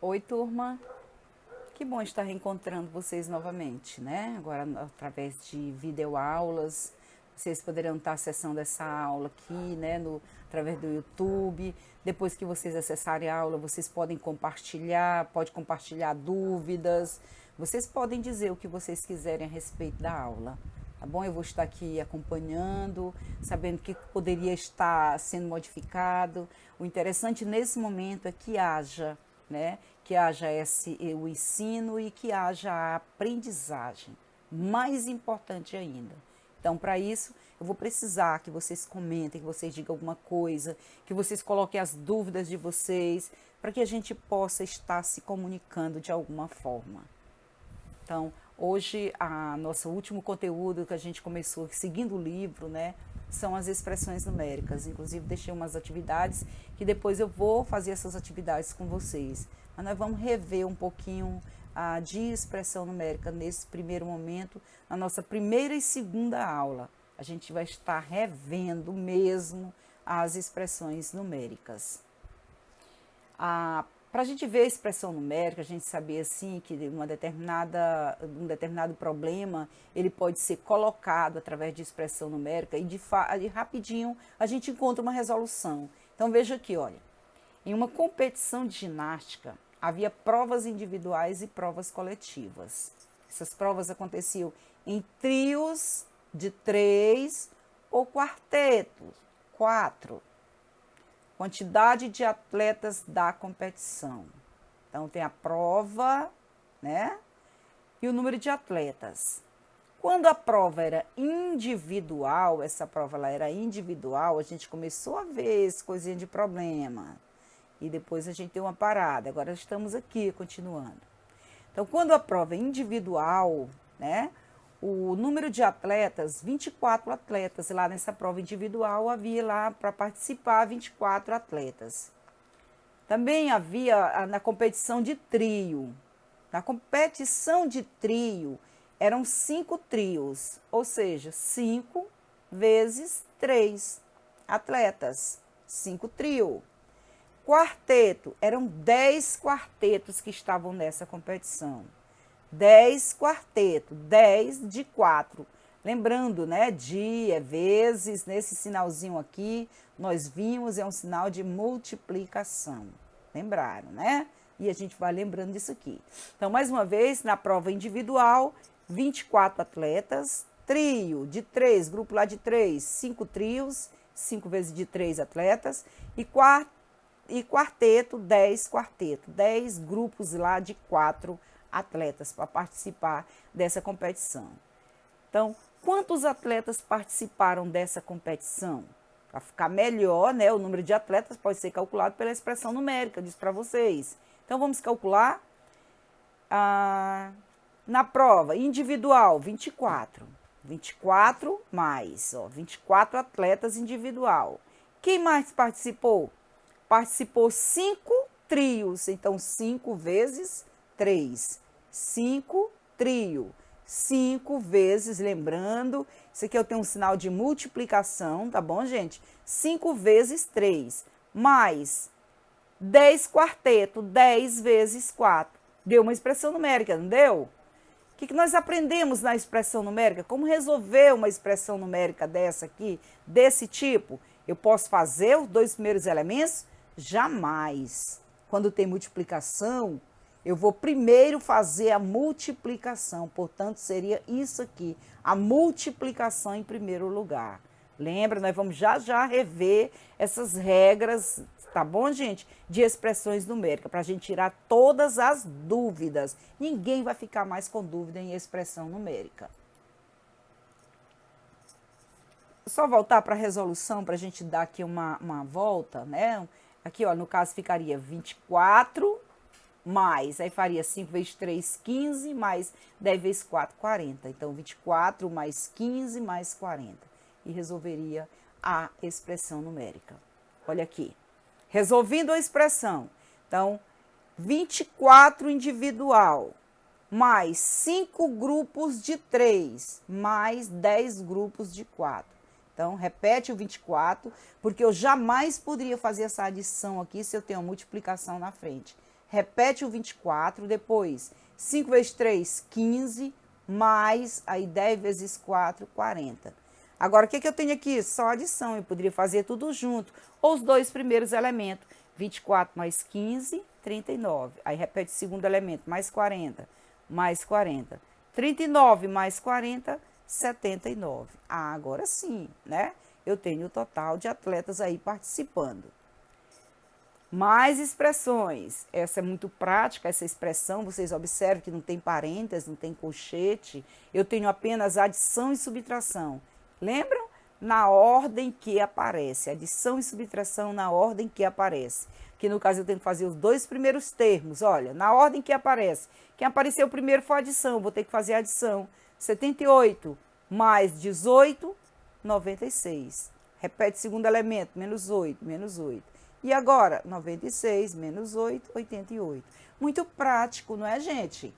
Oi, turma. Que bom estar reencontrando vocês novamente, né? Agora, através de videoaulas, vocês poderão estar acessando essa aula aqui, né? Através do YouTube. Depois que vocês acessarem a aula, vocês podem pode compartilhar dúvidas. Vocês podem dizer o que vocês quiserem a respeito da aula. Tá bom? Eu vou estar aqui acompanhando, sabendo o que poderia estar sendo modificado. O interessante nesse momento é que haja, né? Que haja o ensino e que haja a aprendizagem. Mais importante ainda. Então, para isso, eu vou precisar que vocês comentem, que vocês digam alguma coisa, que vocês coloquem as dúvidas de vocês, para que a gente possa estar se comunicando de alguma forma. Então, hoje, nosso último conteúdo que a gente começou seguindo o livro, né, são as expressões numéricas. Inclusive, deixei umas atividades que depois eu vou fazer essas atividades com vocês. Mas nós vamos rever um pouquinho de expressão numérica nesse primeiro momento, na nossa primeira e segunda aula. A gente vai estar revendo mesmo as expressões numéricas. Para a gente ver a expressão numérica, a gente saber assim que um determinado problema ele pode ser colocado através de expressão numérica e de rapidinho a gente encontra uma resolução. Então veja aqui, olha, em uma competição de ginástica havia provas individuais e provas coletivas. Essas provas aconteciam em trios de 3 ou quartetos, 4. Quantidade de atletas da competição. Então, tem a prova, né? E o número de atletas. Quando a prova era individual, essa prova ela era individual, a gente começou a ver esse coisinha de problema. E depois a gente deu uma parada. Agora estamos aqui, continuando. Então, quando a prova é individual, né? O número de atletas, 24 atletas, lá nessa prova individual havia lá para participar 24 atletas. Também havia na competição de trio. Na competição de trio eram 5 trios, ou seja, 5 vezes 3 atletas, 5 trio. Quarteto, eram 10 quartetos que estavam nessa competição. 10 quarteto, 10 de 4. Lembrando, né, de vezes, nesse sinalzinho aqui, nós vimos, é um sinal de multiplicação. Lembraram, né? E a gente vai lembrando disso aqui. Então, mais uma vez, na prova individual, 24 atletas, trio de 3, grupo lá de 3, 5 trios, 5 vezes de 3 atletas, e quarteto, 10 quarteto, 10 grupos lá de 4 atletas para participar dessa competição. Então, quantos atletas participaram dessa competição? Para ficar melhor, né, o número de atletas pode ser calculado pela expressão numérica, eu disse para vocês. Então, vamos calcular na prova individual, 24. 24 mais, 24 atletas individual. Quem mais participou? Participou 5 trios, então 5 vezes 3, 5 trio, 5 vezes, lembrando, isso aqui eu tenho um sinal de multiplicação, tá bom, gente? 5 vezes 3, mais 10 quarteto, 10 vezes 4. Deu uma expressão numérica, não deu? O que nós aprendemos na expressão numérica? Como resolver uma expressão numérica dessa aqui, desse tipo? Eu posso fazer os 2 primeiros elementos? Jamais. Quando tem multiplicação, eu vou primeiro fazer a multiplicação, portanto, seria isso aqui, a multiplicação em primeiro lugar. Lembra, nós vamos já rever essas regras, tá bom, gente? De expressões numéricas, para a gente tirar todas as dúvidas. Ninguém vai ficar mais com dúvida em expressão numérica. Só voltar para a resolução, para a gente dar aqui uma volta, né? Aqui, ó, no caso, ficaria 24 mais, aí faria 5 vezes 3, 15, mais 10 vezes 4, 40. Então, 24 mais 15 mais 40. E resolveria a expressão numérica. Olha aqui. Resolvendo a expressão. Então, 24 individual, mais 5 grupos de 3, mais 10 grupos de 4. Então, repete o 24, porque eu jamais poderia fazer essa adição aqui se eu tenho a multiplicação na frente. repete o 24, depois 5 vezes 3, 15, mais aí 10 vezes 4, 40. Agora, o que eu tenho aqui? Só adição, eu poderia fazer tudo junto, ou os dois primeiros elementos, 24 mais 15, 39. Aí repete o segundo elemento, mais 40, mais 40. 39 mais 40, 79. Ah, agora sim, né? Eu tenho o total de atletas aí participando. Mais expressões. Essa é muito prática, essa expressão. Vocês observam que não tem parênteses, não tem colchete. Eu tenho apenas adição e subtração. Lembram? Na ordem que aparece. Adição e subtração na ordem que aparece. Que no caso eu tenho que fazer os dois primeiros termos. Olha, na ordem que aparece. Quem apareceu primeiro foi a adição. Vou ter que fazer a adição. 78 mais 18, 96. Repete o segundo elemento. Menos 8, menos 8. E agora, 96 menos 8, 88. Muito prático, não é, gente?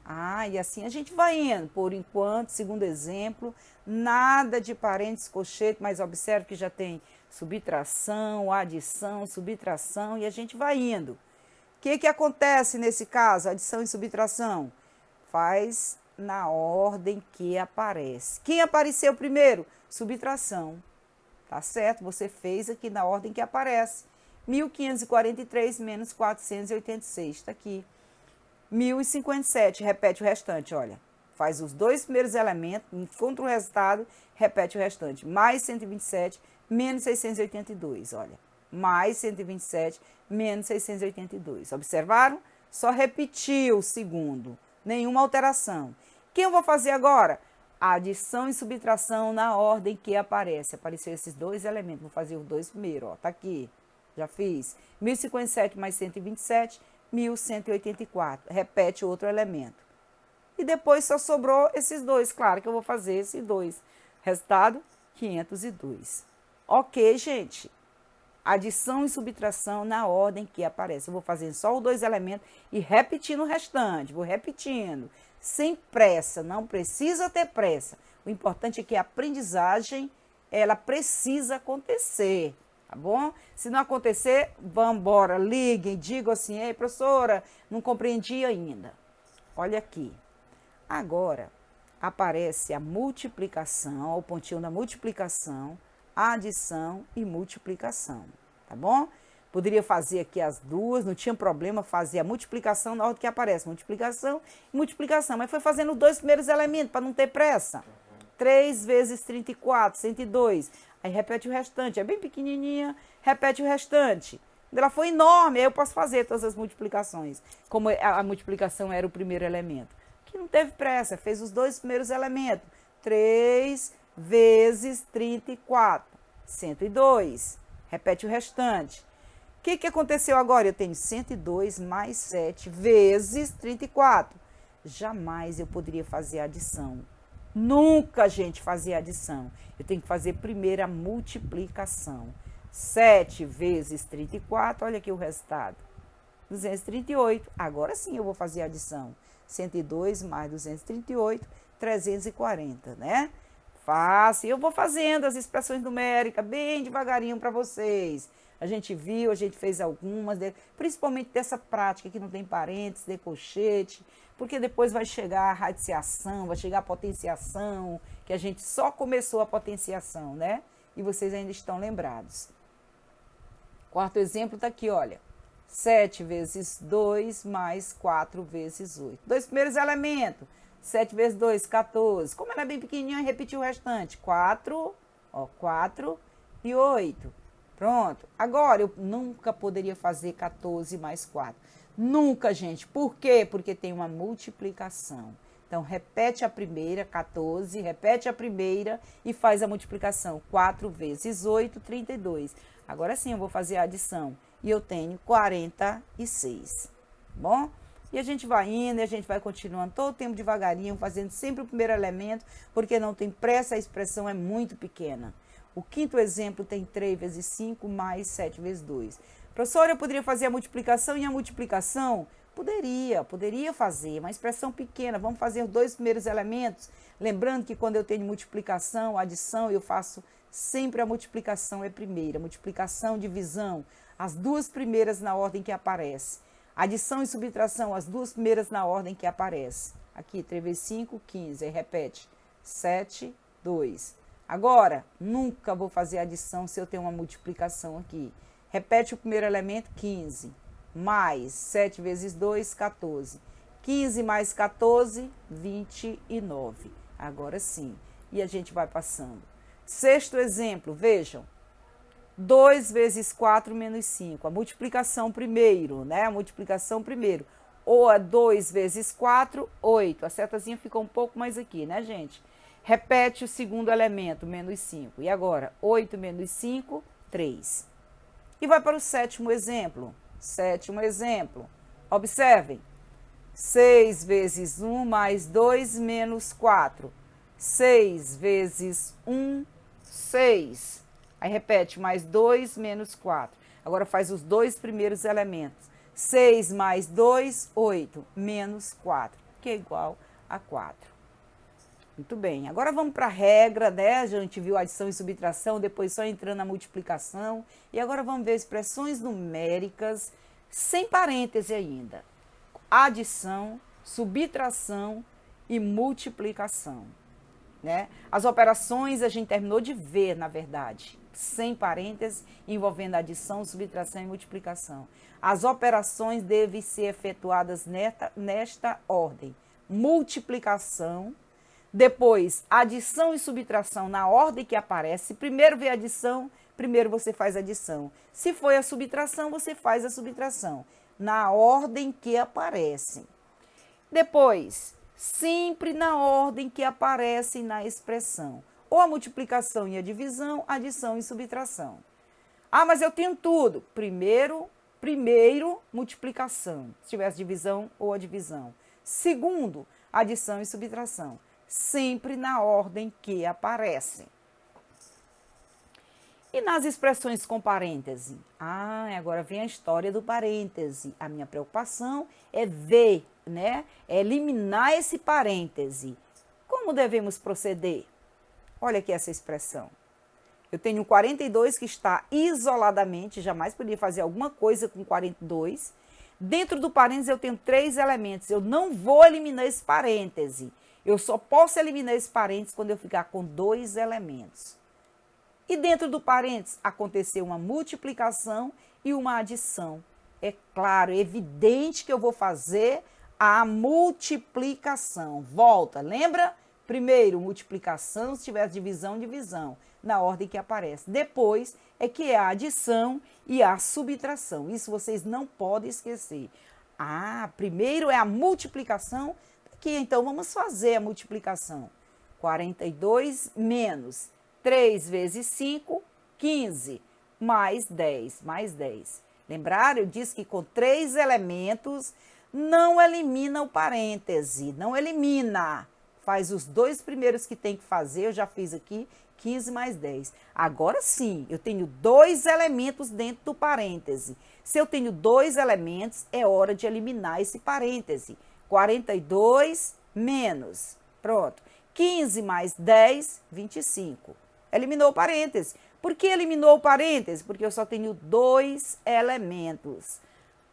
Ah, e assim a gente vai indo. Por enquanto, segundo exemplo, nada de parênteses, colchete, mas observe que já tem subtração, adição, subtração, e a gente vai indo. O que acontece nesse caso, adição e subtração? Faz na ordem que aparece. Quem apareceu primeiro? Subtração. Tá certo? Você fez aqui na ordem que aparece. 1.543 menos 486, está aqui. 1.057, repete o restante, olha. Faz os dois primeiros elementos, encontra o resultado, repete o restante. Mais 127, menos 682, olha. Mais 127, menos 682. Observaram? Só repetiu o segundo, nenhuma alteração. Quem eu vou fazer agora? Adição e subtração na ordem que aparece. Apareceu esses dois elementos, vou fazer os dois primeiro, ó, tá aqui. Já fiz. 1.057 mais 127, 1.184. Repete outro elemento. E depois só sobrou esses dois. Claro que eu vou fazer esses dois. Resultado, 502. Ok, gente. Adição e subtração na ordem que aparece. Eu vou fazendo só os dois elementos e repetindo o restante. Vou repetindo. Sem pressa. Não precisa ter pressa. O importante é que a aprendizagem, ela precisa acontecer. Tá bom? Se não acontecer, vamos embora, liguem, digam assim, ei, professora, não compreendi ainda. Olha aqui. Agora, aparece a multiplicação, o pontinho da multiplicação, adição e multiplicação, tá bom? Poderia fazer aqui as duas, não tinha problema fazer a multiplicação na ordem que aparece, multiplicação e multiplicação, mas foi fazendo os dois primeiros elementos para não ter pressa. 3 vezes 34, 102. Aí repete o restante, é bem pequenininha, repete o restante. Ela foi enorme, aí eu posso fazer todas as multiplicações, como a multiplicação era o primeiro elemento. Aqui não teve pressa, fez os dois primeiros elementos. 3 vezes 34, 102. Repete o restante. O que aconteceu agora? Eu tenho 102 mais 7 vezes 34. Jamais eu poderia fazer a adição. Nunca a gente fazia adição. Eu tenho que fazer primeiro a multiplicação. 7 vezes 34, olha aqui o resultado. 238. Agora sim eu vou fazer a adição. 102 mais 238, 340, né? Fácil. Eu vou fazendo as expressões numéricas bem devagarinho para vocês. A gente viu, a gente fez algumas, principalmente dessa prática que não tem parênteses, de colchete, porque depois vai chegar a radiciação, vai chegar a potenciação, que a gente só começou a potenciação, né? E vocês ainda estão lembrados. Quarto exemplo está aqui, olha. 7 vezes 2 mais 4 vezes 8. Dois primeiros elementos. 7 vezes 2, 14. Como ela é bem pequenininha, repetiu o restante. 4, ó, 4 e 8. Pronto. Agora, eu nunca poderia fazer 14 mais 4. Nunca, gente. Por quê? Porque tem uma multiplicação. Então, repete a primeira, 14, repete a primeira e faz a multiplicação. 4 vezes 8, 32. Agora sim, eu vou fazer a adição. E eu tenho 46. Bom? E a gente vai indo, e a gente vai continuando todo o tempo devagarinho, fazendo sempre o primeiro elemento, porque não tem pressa, a expressão é muito pequena. O quinto exemplo tem 3 vezes 5 mais 7 vezes 2. Professora, eu poderia fazer a multiplicação e a multiplicação? Poderia fazer, uma expressão pequena. Vamos fazer os dois primeiros elementos. Lembrando que quando eu tenho multiplicação, adição, eu faço sempre a multiplicação é primeira. Multiplicação, divisão, as duas primeiras na ordem que aparece. Adição e subtração, as duas primeiras na ordem que aparece. Aqui, 3 vezes 5, 15. Aí repete. 7, 2. Agora, nunca vou fazer adição se eu tenho uma multiplicação aqui. Repete o primeiro elemento, 15. Mais 7 vezes 2, 14. 15 mais 14, 29. Agora sim. E a gente vai passando. Sexto exemplo, vejam. 2 vezes 4 menos 5. A multiplicação primeiro, né? A multiplicação primeiro. Ou é 2 vezes 4, 8. A setazinha ficou um pouco mais aqui, né, gente? Repete o segundo elemento, menos 5. E agora, 8 menos 5, 3. E vai para o sétimo exemplo. Sétimo exemplo. Observem. 6 vezes 1 mais 2 menos 4. 6 vezes 1, 6. Aí repete, mais 2 menos 4. Agora faz os dois primeiros elementos. 6 mais 2, 8, menos 4, que é igual a 4. Muito bem, agora vamos para a regra, né? A gente viu adição e subtração, depois só entrando na multiplicação. E agora vamos ver expressões numéricas sem parêntese ainda. Adição, subtração e multiplicação, né? As operações a gente terminou de ver, na verdade, sem parênteses, envolvendo adição, subtração e multiplicação. As operações devem ser efetuadas nesta ordem. Multiplicação, depois adição e subtração na ordem que aparece. Primeiro vê a adição, primeiro você faz a adição. Se foi a subtração, você faz a subtração na ordem que aparece. Depois, sempre na ordem que aparece na expressão. Ou a multiplicação e a divisão, adição e subtração. Ah, mas eu tenho tudo. Primeiro multiplicação, se tivesse divisão ou a divisão. Segundo, adição e subtração. Sempre na ordem que aparece. E nas expressões com parêntese? Ah, agora vem a história do parêntese. A minha preocupação é ver, né? É eliminar esse parêntese. Como devemos proceder? Olha aqui essa expressão. Eu tenho 42 que está isoladamente, jamais poderia fazer alguma coisa com 42. Dentro do parêntese eu tenho 3 elementos. Eu não vou eliminar esse parêntese. Eu só posso eliminar esse parêntese quando eu ficar com 2 elementos. E dentro do parênteses aconteceu uma multiplicação e uma adição. É claro, é evidente que eu vou fazer a multiplicação. Volta, lembra? Primeiro, multiplicação, se tiver divisão, divisão, na ordem que aparece. Depois é que é a adição e a subtração. Isso vocês não podem esquecer. Ah, primeiro é a multiplicação, que então vamos fazer a multiplicação. 42 menos 3 vezes 5, 15, mais 10, mais 10. Lembraram? Eu disse que com 3 elementos não elimina o parêntese, não elimina. Faz os 2 primeiros que tem que fazer, eu já fiz aqui, 15 mais 10. Agora sim, eu tenho 2 elementos dentro do parêntese. Se eu tenho 2 elementos, é hora de eliminar esse parêntese. 42 menos, pronto, 15 mais 10, 25. Eliminou o parêntese. Por que eliminou o parêntese? Porque eu só tenho 2 elementos.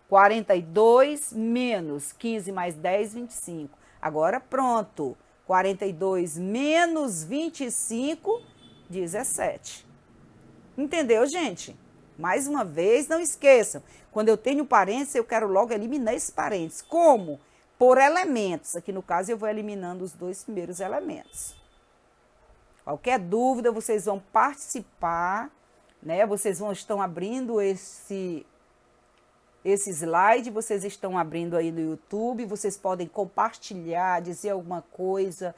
42 menos 15 mais 10, 25. Agora pronto. 42 menos 25, 17. Entendeu, gente? Mais uma vez, não esqueçam. Quando eu tenho parênteses, eu quero logo eliminar esse parênteses. Como? Por elementos. Aqui no caso, eu vou eliminando os 2 primeiros elementos. Qualquer dúvida, vocês vão participar, né? Vocês estão abrindo esse slide, vocês estão abrindo aí no YouTube, vocês podem compartilhar, dizer alguma coisa.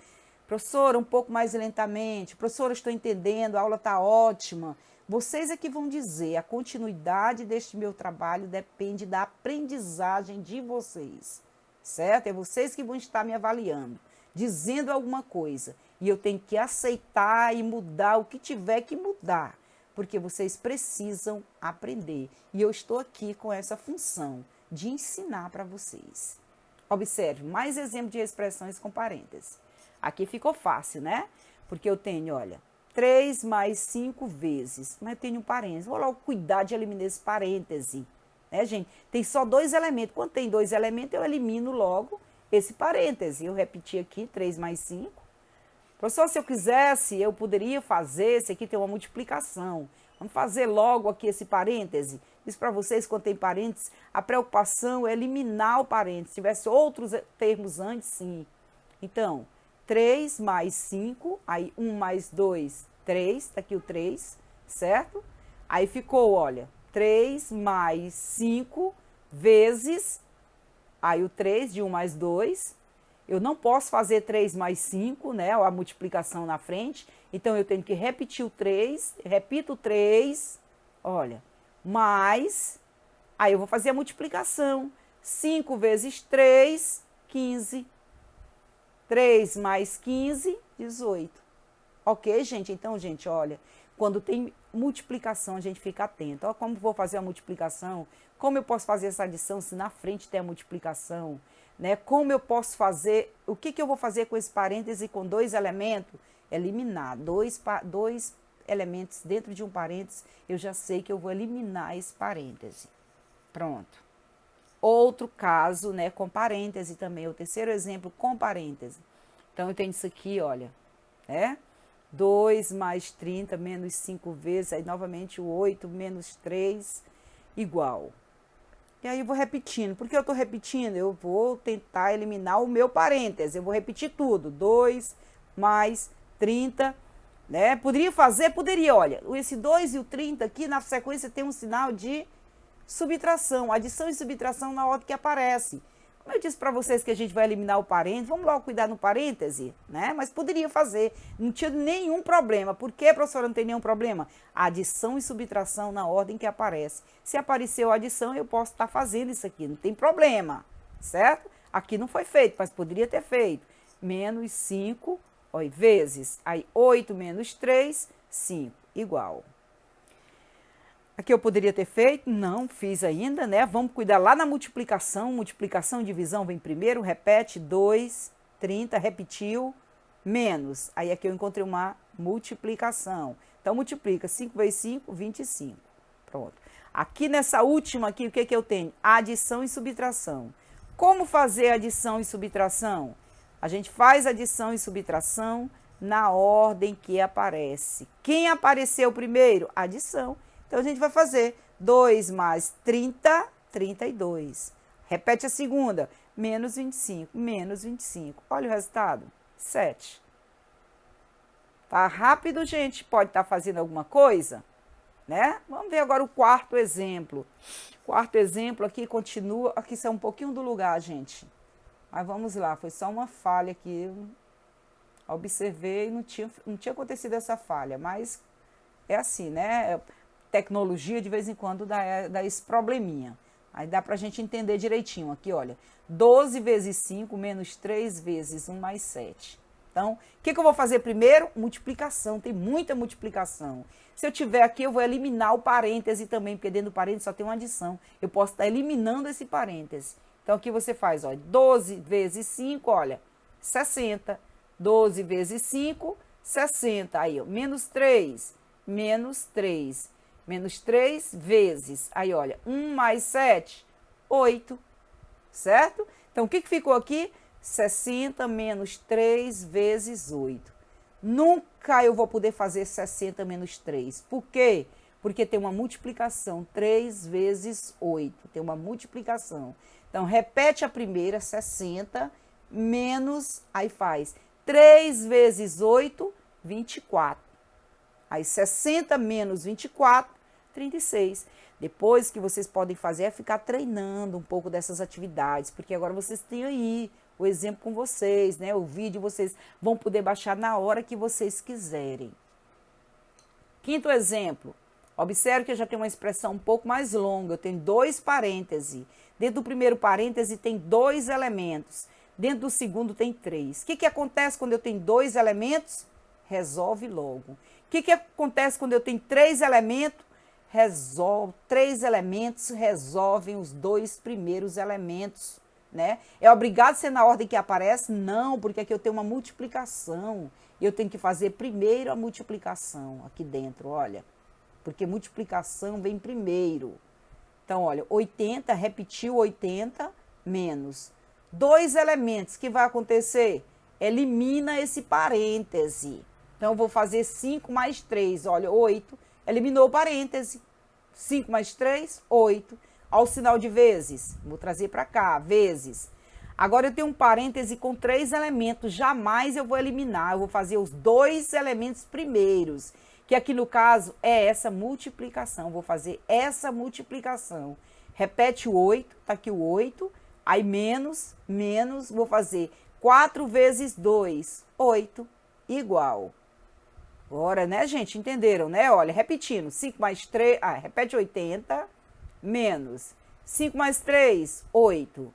Professora, um pouco mais lentamente. Professora, estou entendendo, a aula está ótima. Vocês é que vão dizer, a continuidade deste meu trabalho depende da aprendizagem de vocês, certo? É vocês que vão estar me avaliando, dizendo alguma coisa. E eu tenho que aceitar e mudar o que tiver que mudar, porque vocês precisam aprender. E eu estou aqui com essa função de ensinar para vocês. Observe, mais exemplo de expressões com parênteses. Aqui ficou fácil, né? Porque eu tenho, olha, 3 mais 5 vezes, mas eu tenho um parêntese. Vou logo cuidar de eliminar esse parêntese, né, gente? Tem só 2 elementos. Quando tem 2 elementos, eu elimino logo esse parêntese. Eu repeti aqui, 3 mais 5. Professor, se eu quisesse, eu poderia fazer, esse aqui tem uma multiplicação. Vamos fazer logo aqui esse parêntese. Diz para vocês, quando tem parênteses, a preocupação é eliminar o parêntese. Se tivesse outros termos antes, sim. Então, 3 mais 5, aí 1 mais 2, 3, tá aqui o 3, certo? Aí ficou, olha, 3 mais 5 vezes, aí o 3 de 1 mais 2. Eu não posso fazer 3 mais 5, né, a multiplicação na frente, então eu tenho que repetir o 3, repito o 3, olha, mais, aí eu vou fazer a multiplicação, 5 vezes 3, 15, 3 mais 15, 18. Ok, gente? Então, gente, olha, quando tem multiplicação, a gente fica atento. Olha como vou fazer a multiplicação, como eu posso fazer essa adição se na frente tem a multiplicação, né? Como eu posso fazer, o que eu vou fazer com esse parêntese com 2 elementos? Eliminar dois elementos dentro de um parêntese, eu já sei que eu vou eliminar esse parêntese. Pronto. Outro caso, né, com parêntese também, o terceiro exemplo com parêntese. Então, eu tenho isso aqui, olha, né? 2 mais 30 menos 5 vezes, aí novamente o 8 menos 3 igual. E aí eu vou repetindo. Por que eu estou repetindo? Eu vou tentar eliminar o meu parêntese. Eu vou repetir tudo. 2 mais 30, né? Poderia fazer? Poderia. Olha, esse 2 e o 30 aqui na sequência tem um sinal de subtração. Adição e subtração na ordem que aparece. Como eu disse para vocês que a gente vai eliminar o parêntese, vamos logo cuidar no parêntese, né? Mas poderia fazer, não tinha nenhum problema. Por que, professora, não tem nenhum problema? Adição e subtração na ordem que aparece. Se apareceu a adição, eu posso estar fazendo isso aqui, não tem problema, certo? Aqui não foi feito, mas poderia ter feito. Menos 5, ó, vezes, aí 8 menos 3, 5, igual. Aqui eu poderia ter feito, não fiz ainda, né? Vamos cuidar lá na multiplicação. Multiplicação e divisão vem primeiro, repete, 2, 30, repetiu, menos. Aí aqui eu encontrei uma multiplicação. Então, multiplica 5 vezes 5, 25. Pronto. Aqui nessa última aqui, o que eu tenho? Adição e subtração. Como fazer adição e subtração? A gente faz adição e subtração na ordem que aparece. Quem apareceu primeiro? Adição. Então, a gente vai fazer 2 mais 30, 32. Repete a segunda, menos 25, menos 25. Olha o resultado, 7. Tá rápido, gente? Pode estar fazendo alguma coisa, né? Vamos ver agora o quarto exemplo. Quarto exemplo aqui continua, aqui isso é um pouquinho do lugar, gente. Mas vamos lá, foi só uma falha aqui. Eu observei e não tinha acontecido essa falha, mas é assim, né? Tecnologia de vez em quando dá esse probleminha. Aí dá pra gente entender direitinho. Aqui, olha, 12 vezes 5 menos 3 vezes 1 mais 7. Então, o que eu vou fazer primeiro? Multiplicação, tem muita multiplicação. Se eu tiver aqui, eu vou eliminar o parêntese também, porque dentro do parêntese só tem uma adição. Eu posso estar eliminando esse parêntese. Então, aqui você faz, ó, 12 vezes 5, olha, 60. 12 vezes 5, 60. Aí, ó, menos 3, menos 3. Menos 3 vezes, aí olha, 1 mais 7, 8, certo? Então, o que ficou aqui? 60 menos 3 vezes 8. Nunca eu vou poder fazer 60 menos 3. Por quê? Porque tem uma multiplicação, 3 vezes 8, tem uma multiplicação. Então, repete a primeira, 60, menos, aí faz 3 vezes 8, 24. Aí, 60 menos 24, 36. Depois que vocês podem fazer é ficar treinando um pouco dessas atividades, porque agora vocês têm aí o exemplo com vocês, né? O vídeo vocês vão poder baixar na hora que vocês quiserem. Quinto exemplo. Observe que eu já tenho uma expressão um pouco mais longa. Eu tenho 2 parênteses. Dentro do primeiro parêntese tem 2 elementos. Dentro do segundo tem 3. O que acontece quando eu tenho 2 elementos? Resolve logo. O que acontece quando eu tenho 3 elementos? Resolve, 3 elementos resolvem os 2 primeiros elementos, né? É obrigado a ser na ordem que aparece? Não, porque aqui eu tenho uma multiplicação. Eu tenho que fazer primeiro a multiplicação aqui dentro, olha. Porque multiplicação vem primeiro. Então, olha, 80, repetiu 80, menos. Dois elementos, o que vai acontecer? Elimina esse parêntese. Então, eu vou fazer 5 mais 3, olha, 8, eliminou o parêntese. 5 mais 3, 8. Olha o sinal de vezes, vou trazer para cá, vezes. Agora eu tenho um parêntese com 3 elementos, jamais eu vou eliminar, eu vou fazer os 2 elementos primeiros, que aqui no caso é essa multiplicação, vou fazer essa multiplicação. Repete o 8, tá aqui o 8, aí menos, vou fazer 4 vezes 2, 8, igual. Agora, né, gente, entenderam, né? Olha, repetindo, 5 mais 3, repete 80, menos 5 mais 3, 8,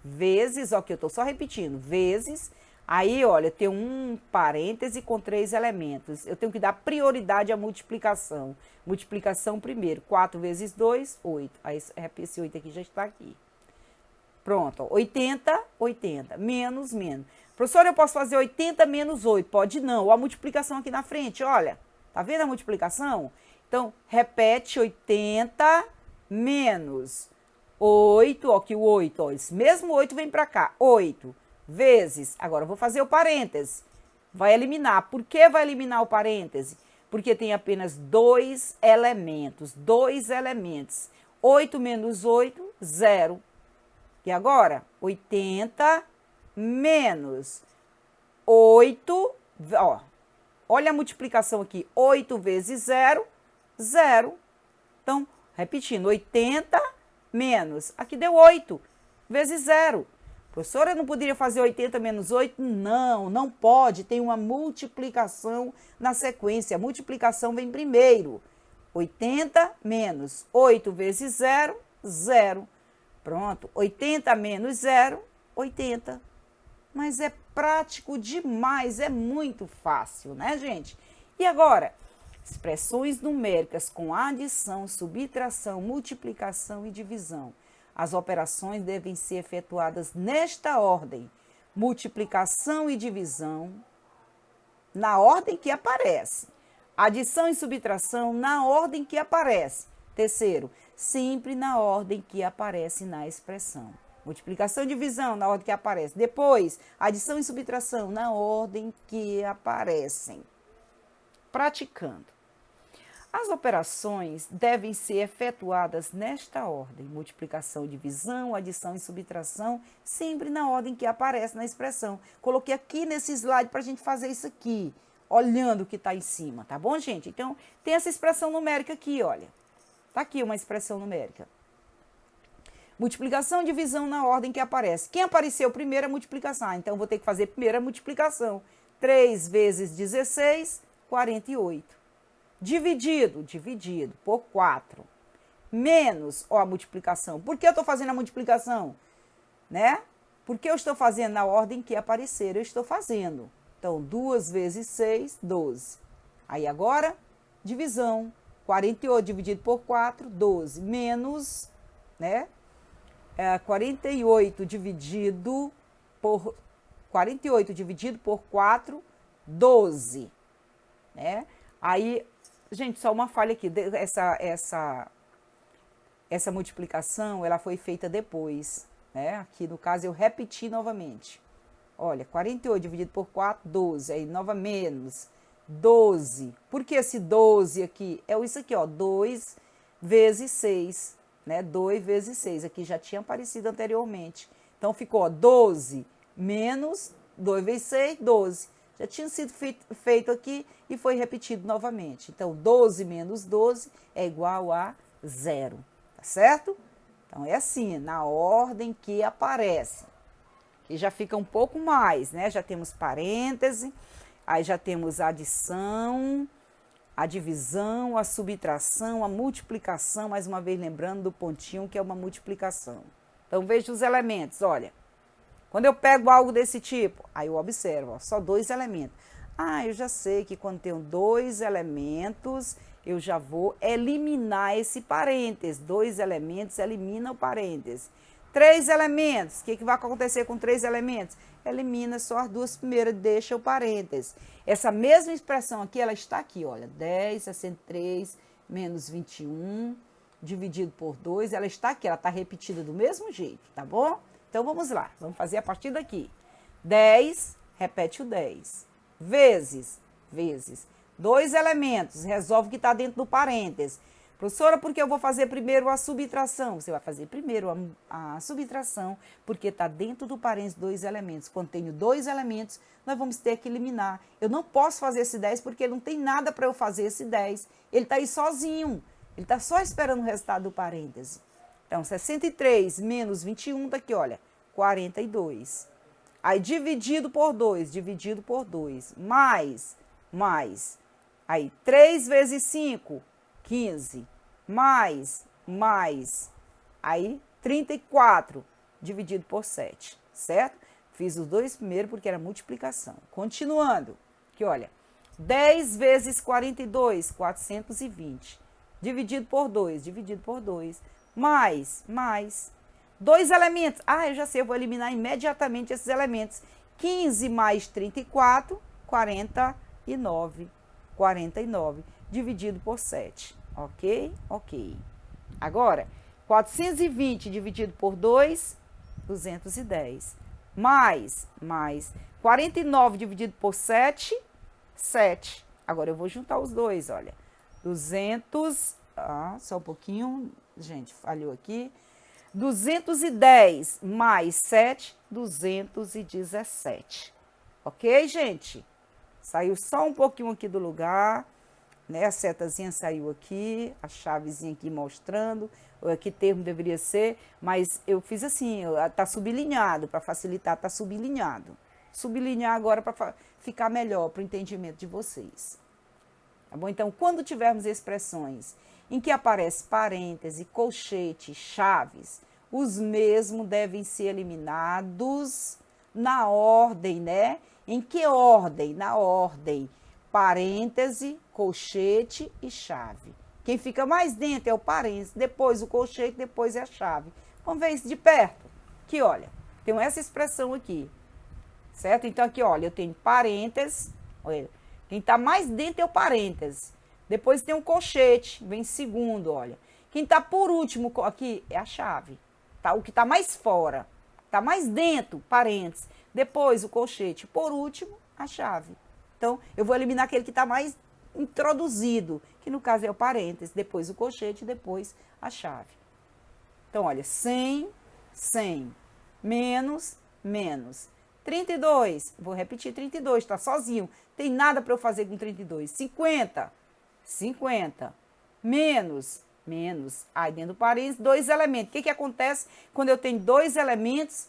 vezes, ó, que eu tô só repetindo, vezes, aí, olha, tem um parêntese com 3 elementos, eu tenho que dar prioridade à multiplicação. Multiplicação primeiro, 4 vezes 2, 8, aí esse 8 aqui já está aqui. Pronto, ó, 80, 80, menos. Professora, eu posso fazer 80 menos 8? Pode não, a multiplicação aqui na frente, olha, tá vendo a multiplicação? Então, repete 80 menos 8, ó, que o 8, ó, esse mesmo 8 vem para cá, 8 vezes, agora eu vou fazer o parêntese, vai eliminar. Por que vai eliminar o parêntese? Porque tem apenas 2 elementos, 8 menos 8, 0. E agora, 80 menos 8, ó, olha a multiplicação aqui, 8 vezes 0, 0. Então, repetindo, 80 menos, aqui deu 8 vezes 0. Professora, eu não poderia fazer 80 menos 8? Não, não pode, tem uma multiplicação na sequência, a multiplicação vem primeiro. 80 menos 8 vezes 0, 0. Pronto, 80 menos 0, 80. Mas é prático demais, é muito fácil, né, gente? E agora, expressões numéricas com adição, subtração, multiplicação e divisão. As operações devem ser efetuadas nesta ordem: multiplicação e divisão, na ordem que aparece. Adição e subtração, na ordem que aparece. Terceiro, sempre na ordem que aparece na expressão. Multiplicação e divisão, na ordem que aparece. Depois, adição e subtração, na ordem que aparecem. Praticando. As operações devem ser efetuadas nesta ordem: multiplicação, divisão, adição e subtração, sempre na ordem que aparece na expressão. Coloquei aqui nesse slide para a gente fazer isso aqui, olhando o que está em cima, tá bom, gente? Então, tem essa expressão numérica aqui, olha. Tá aqui uma expressão numérica. Multiplicação e divisão na ordem que aparece. Quem apareceu primeiro é a multiplicação. Então, vou ter que fazer primeiro a multiplicação. 3 vezes 16, 48. Dividido por 4. Menos, ó, a multiplicação. Por que eu estou fazendo a multiplicação? Né? Porque eu estou fazendo na ordem que aparecer, eu estou fazendo. Então, 2 vezes 6, 12. Aí, agora, divisão. 48 dividido por 4, 12. Menos, né? 48 dividido por 4, 12. Né? Aí, gente, só uma falha aqui. Essa multiplicação, ela foi feita depois, né? Aqui, no caso, eu repeti novamente. Olha, 48 dividido por 4, 12. Aí, nova menos, 12. Por que esse 12 aqui? É isso aqui, ó, 2 vezes 6, né? 2 vezes 6. Aqui já tinha aparecido anteriormente. Então, ficou, ó, 12 menos 2 vezes 6, 12. Já tinha sido feito aqui e foi repetido novamente. Então, 12 menos 12 é igual a 0, tá certo? Então, é assim, na ordem que aparece. E já fica um pouco mais, né? Já temos parêntese, aí já temos a adição, a divisão, a subtração, a multiplicação, mais uma vez lembrando do pontinho que é uma multiplicação. Então, veja os elementos, olha. Quando eu pego algo desse tipo, aí eu observo, ó, só 2 elementos. Ah, eu já sei que quando tenho 2 elementos, eu já vou eliminar esse parêntese. 2 elementos, elimina o parêntese. 3 elementos, o que vai acontecer com 3 elementos? Elimina só as 2 primeiras, deixa o parêntese. Essa mesma expressão aqui, ela está aqui, olha, 10, 63, menos 21, dividido por 2, ela está aqui, ela está repetida do mesmo jeito, tá bom? Então, vamos lá, vamos fazer a partir daqui. 10, repete o 10. Vezes. 2 elementos, resolve o que está dentro do parênteses. Professora, porque eu vou fazer primeiro a subtração? Você vai fazer primeiro a subtração, porque está dentro do parênteses 2 elementos. Quando tenho 2 elementos, nós vamos ter que eliminar. Eu não posso fazer esse 10 porque não tem nada para eu fazer esse 10. Ele está aí sozinho. Ele está só esperando o resultado do parêntese. Então, 63 menos 21, tá aqui, olha, 42. Aí, dividido por 2, mais. Aí, 3 vezes 5, 15. Mais. Aí, 34, dividido por 7, certo? Fiz os dois primeiros porque era multiplicação. Continuando, aqui, olha, 10 vezes 42, 420. Dividido por 2, mais. 2 elementos. Ah, eu já sei, eu vou eliminar imediatamente esses elementos. 15 mais 34, 49. Dividido por 7. Ok? Agora, 420 dividido por 2, 210. Mais. 49 dividido por 7, 7. Agora, eu vou juntar os dois, olha. 200, só um pouquinho, gente, falhou aqui. 210 mais 7, 217. Ok, gente? Saiu só um pouquinho aqui do lugar, né? A setazinha saiu aqui, a chavezinha aqui mostrando, que termo deveria ser, mas eu fiz assim, tá sublinhado, para facilitar, tá sublinhado. Sublinhar agora para ficar melhor para o entendimento de vocês. Tá bom? Então, quando tivermos expressões em que aparece parêntese, colchete, chaves, os mesmos devem ser eliminados na ordem, né? Em que ordem? Na ordem parêntese, colchete e chave. Quem fica mais dentro é o parêntese, depois o colchete, depois é a chave. Vamos ver isso de perto. Aqui, olha, tem essa expressão aqui, certo? Então, aqui, olha, eu tenho parêntese, olha, quem está mais dentro é o parêntese. Depois tem um colchete, vem segundo, olha. Quem está por último aqui é a chave. Tá? O que está mais fora, está mais dentro, parênteses. Depois o colchete, por último, a chave. Então, eu vou eliminar aquele que está mais introduzido, que no caso é o parênteses, depois o colchete, depois a chave. Então, olha, 100, menos. 32, vou repetir 32, está sozinho. Tem nada para eu fazer com 32. 50, menos. Aí dentro do parênteses, 2 elementos. O que acontece quando eu tenho 2 elementos?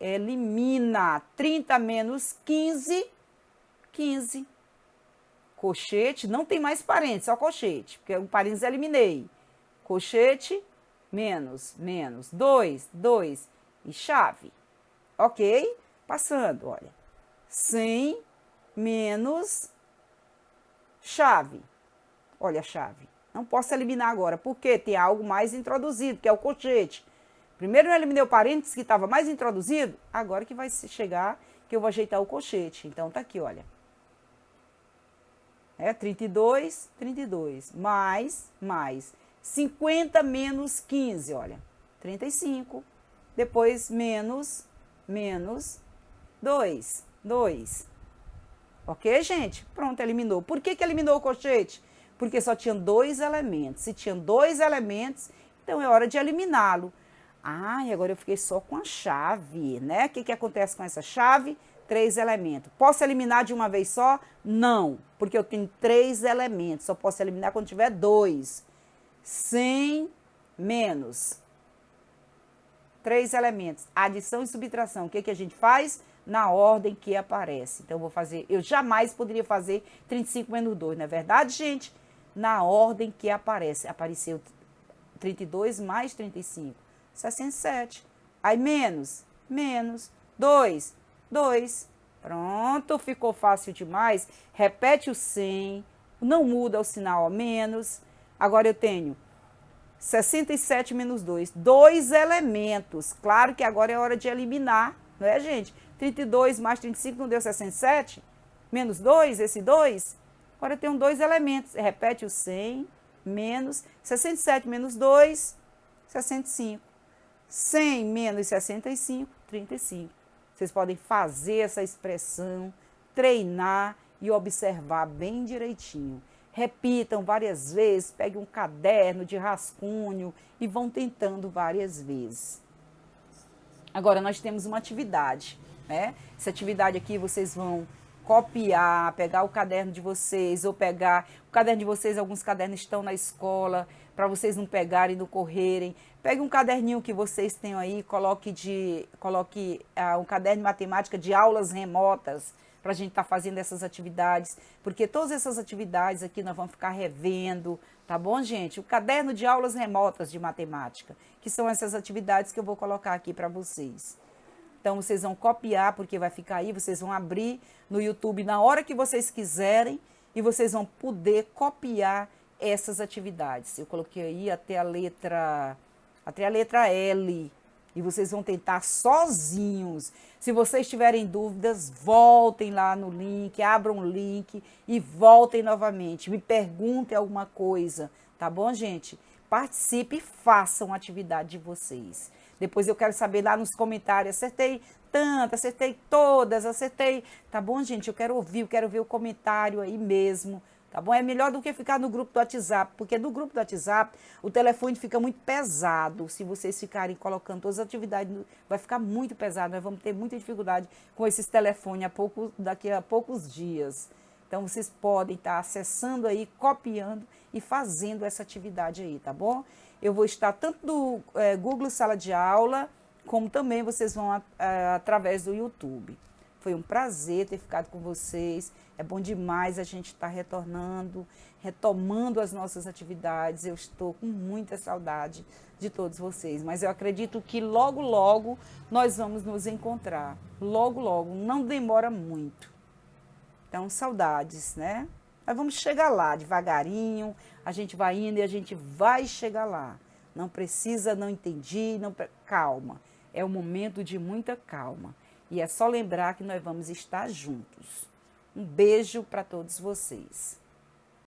Elimina. 30 menos 15, 15. Colchete, não tem mais parênteses, só colchete, porque o parênteses eliminei. Colchete, menos. 2 e chave. Ok? Passando, olha. 100 menos chave. Olha a chave. Não posso eliminar agora, porque tem algo mais introduzido, que é o colchete. Primeiro eu eliminei o parênteses que estava mais introduzido, agora que vai chegar, que eu vou ajeitar o colchete. Então, tá aqui, olha. 32, mais. 50 menos 15, olha. 35. Depois, menos 2. Ok, gente? Pronto, eliminou. Por que eliminou o colchete? Porque só tinha 2 elementos. Se tinha 2 elementos, então é hora de eliminá-lo. E agora eu fiquei só com a chave, né? O que acontece com essa chave? 3 elementos. Posso eliminar de uma vez só? Não, porque eu tenho 3 elementos. Só posso eliminar quando tiver 2. 100 menos 3 elementos. Adição e subtração. O que a gente faz? Na ordem que aparece. Então, eu vou fazer... Eu jamais poderia fazer 35 menos 2, não é verdade, gente? Na ordem que aparece. Apareceu 32 mais 35. 67. Aí, menos. 2. Pronto, ficou fácil demais. Repete o 100. Não muda o sinal, ó, menos. Agora, eu tenho 67 menos 2. 2 elementos. Claro que agora é hora de eliminar, não é, gente? 32 mais 35 não deu 67? Menos 2, esse 2? Agora eu tenho 2 elementos. Repete o 100 menos 67 menos 2, 65. 100 menos 65, 35. Vocês podem fazer essa expressão, treinar e observar bem direitinho. Repitam várias vezes, peguem um caderno de rascunho e vão tentando várias vezes. Agora, nós temos uma atividade, né? Essa atividade aqui vocês vão copiar, pegar o caderno de vocês, ou pegar o caderno de vocês, alguns cadernos estão na escola, para vocês não pegarem e não correrem. Pegue um caderninho que vocês tenham aí, coloque um caderno de matemática de aulas remotas, para a gente estar fazendo essas atividades, porque todas essas atividades aqui nós vamos ficar revendo, tá bom, gente? O caderno de aulas remotas de matemática, que são essas atividades que eu vou colocar aqui para vocês. Então, vocês vão copiar, porque vai ficar aí, vocês vão abrir no YouTube na hora que vocês quiserem e vocês vão poder copiar essas atividades. Eu coloquei aí até a letra L e vocês vão tentar sozinhos. Se vocês tiverem dúvidas, voltem lá no link, abram o link e voltem novamente. Me perguntem alguma coisa, tá bom, gente? Participe e façam a atividade de vocês. Depois eu quero saber lá nos comentários, acertei tanto, acertei todas, acertei. Tá bom, gente? Eu quero ver o comentário aí mesmo. Tá bom? É melhor do que ficar no grupo do WhatsApp, porque no grupo do WhatsApp o telefone fica muito pesado. Se vocês ficarem colocando todas as atividades, vai ficar muito pesado. Nós vamos ter muita dificuldade com esses telefones daqui a poucos dias. Então, vocês podem estar acessando aí, copiando e fazendo essa atividade aí, tá bom? Eu vou estar tanto no Google Sala de Aula, como também vocês vão através do YouTube. Foi um prazer ter ficado com vocês. É bom demais a gente estar retomando as nossas atividades. Eu estou com muita saudade de todos vocês, mas eu acredito que logo, logo nós vamos nos encontrar. Logo, logo, não demora muito. Então, saudades, né? Mas vamos chegar lá devagarinho, a gente vai indo e a gente vai chegar lá. Não precisa, não entendi, calma. É um momento de muita calma. E é só lembrar que nós vamos estar juntos. Um beijo para todos vocês.